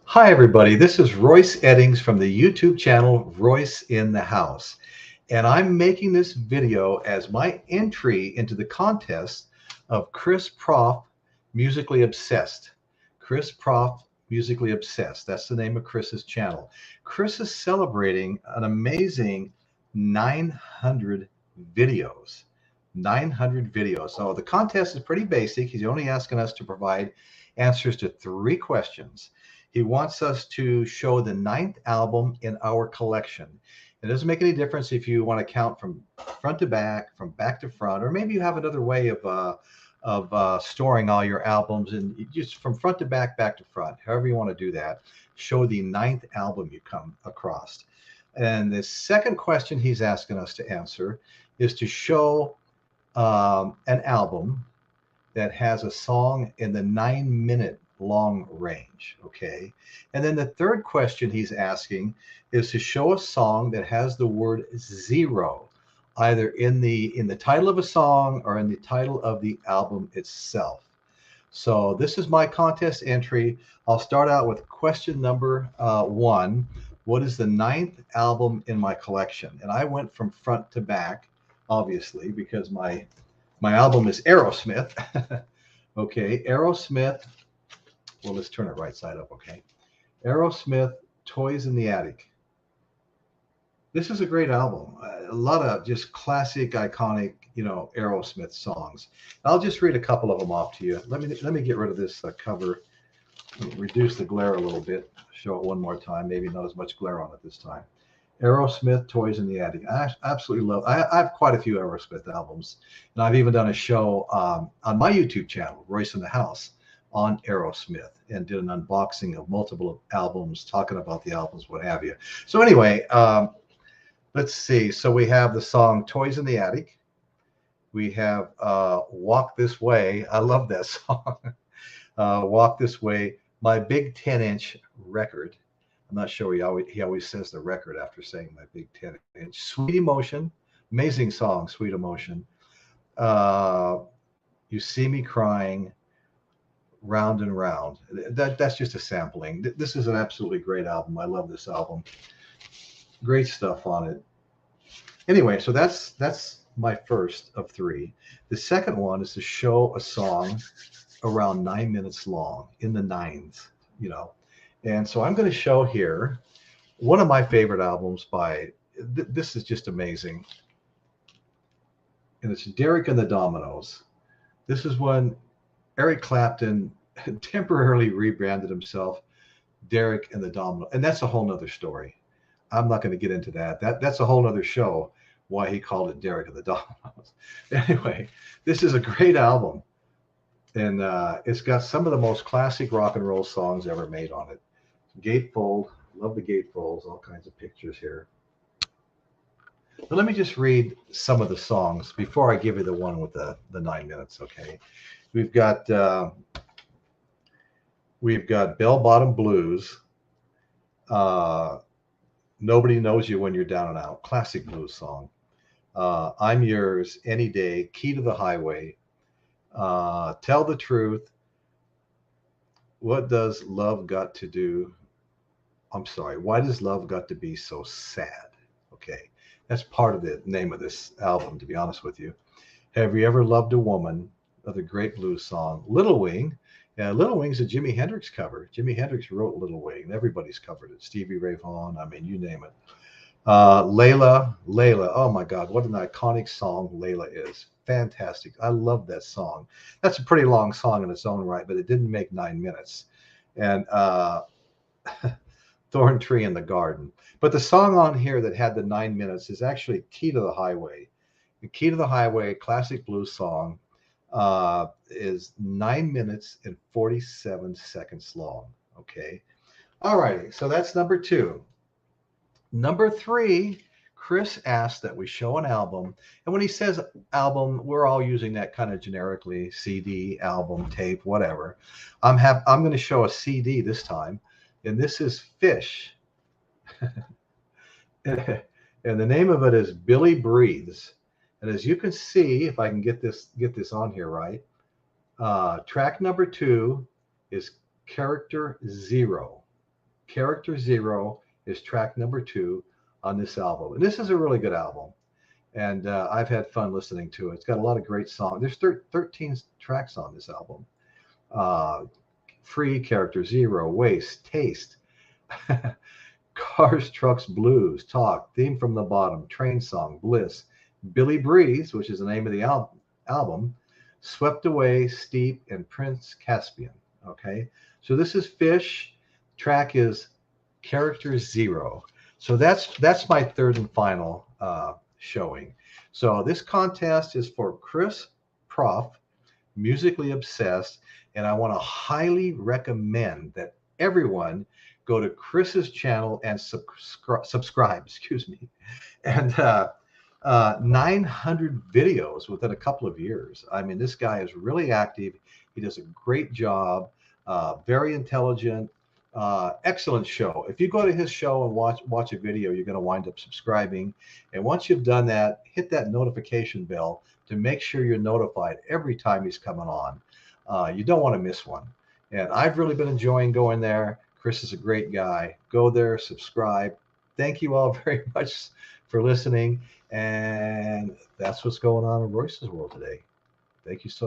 Hi, everybody. This is Royce Eddings from the YouTube channel Royce in the House. And I'm making this video as my entry into the contest of Chris Prof Musically Obsessed. Chris Prof Musically Obsessed. That's the name of Chris's channel. Chris is celebrating an amazing 900 videos. 900 videos. So the contest is pretty basic. He's only asking us to provide answers to 3 questions. He wants us to show the 9th album in our collection. It doesn't make any difference if you want to count from front to back, from back to front, or maybe you have another way of storing all your albums and just from front to back, back to front. However you want to do that, show the 9th album you come across. And the second question he's asking us to answer is to show an album that has a song in the 9-minute long range. Okay. And then the third question he's asking is to show a song that has the word zero either in the title of a song or in the title of the album itself. So this is my contest entry. I'll start out with question number 1. What is the 9th album in my collection? And I went from front to back, obviously, because my album is Aerosmith. Okay, Aerosmith. Well, let's turn it right side up, okay? Aerosmith, Toys in the Attic. This is a great album. A lot of just classic, iconic, Aerosmith songs. I'll just read a couple of them off to you. Let me get rid of this cover, reduce the glare a little bit. Show it one more time. Maybe not as much glare on it this time. Aerosmith, Toys in the Attic. I absolutely love. I have quite a few Aerosmith albums, and I've even done a show on my YouTube channel, Royce in the House, on Aerosmith, and did an unboxing of multiple albums, talking about the albums, what have you. So anyway, let's see. So we have the song "Toys in the Attic." We have "Walk This Way." I love that song. "Walk This Way." My big 10-inch record. I'm not sure he always says the record after saying my big 10-inch. Sweet Emotion, amazing song, Sweet Emotion. You See Me Crying, Round and Round. That's just a sampling. This is an absolutely great album. I love this album. Great stuff on it. Anyway, so that's my first of 3. The second one is to show a song around 9 minutes long, in the nines, And so I'm going to show here one of my favorite albums by, this is just amazing. And it's Derek and the Dominoes. This is when Eric Clapton temporarily rebranded himself, Derek and the Dominoes. And that's a whole nother story. I'm not going to get into that. That's a whole nother show, why he called it Derek and the Dominoes. Anyway, this is a great album. And it's got some of the most classic rock and roll songs ever made on it. Gatefold, love the gatefolds, all kinds of pictures here. But let me just read some of the songs before I give you the one with the 9 minutes, okay? We've got Bell Bottom Blues, Nobody Knows You When You're Down and Out, classic blues song. I'm Yours, Any Day, Key to the Highway, Tell the Truth, What Does Love Got to Do? I'm sorry, Why Does Love Got to Be So Sad? Okay, that's part of the name of this album, to be honest with you. Have You Ever Loved a Woman? Another great blues song. Little Wing. Yeah, Little Wing's a Jimi Hendrix cover. Jimi Hendrix wrote Little Wing. Everybody's covered it. Stevie Ray Vaughan, I mean, you name it. Layla. Oh my God, what an iconic song Layla is. Fantastic. I love that song. That's a pretty long song in its own right, but it didn't make 9 minutes. And Thorn Tree in the Garden. But the song on here that had the 9 minutes is actually Key to the Highway. The Key to the Highway, classic blues song, is 9 minutes and 47 seconds long. Okay. All righty. So that's number 2. Number 3, Chris asked that we show an album. And when he says album, we're all using that kind of generically, CD, album, tape, whatever. I'm going to show a CD this time. And this is Fish. And the name of it is Billy Breathes. And as you can see, if I can get this on here right, track number 2 is Character Zero. Character Zero is track number 2 on this album. And this is a really good album. And I've had fun listening to it. It's got a lot of great songs. There's 13 tracks on this album. Uh, Free, Character Zero, Waste, Taste, Cars, Trucks, Blues, Talk, Theme from the Bottom, Train Song, Bliss, Billy Breathes, which is the name of the album, Swept Away, Steep, and Prince Caspian. Okay, so this is Fish. Track is Character Zero. So that's my third and final showing. So this contest is for Chris Propfe, Musically Obsessed, and I want to highly recommend that everyone go to Chris's channel and subscribe. Excuse me, and 900 videos within a couple of years. I mean, this guy is really active. He does a great job. Very intelligent. Excellent show. If you go to his show and watch a video, you're going to wind up subscribing. And once you've done that, hit that notification bell to make sure you're notified every time he's coming on. You don't want to miss one. And I've really been enjoying going there. Chris is a great guy. Go there, subscribe. Thank you all very much for listening. And that's what's going on in Royce's world today. Thank you so much.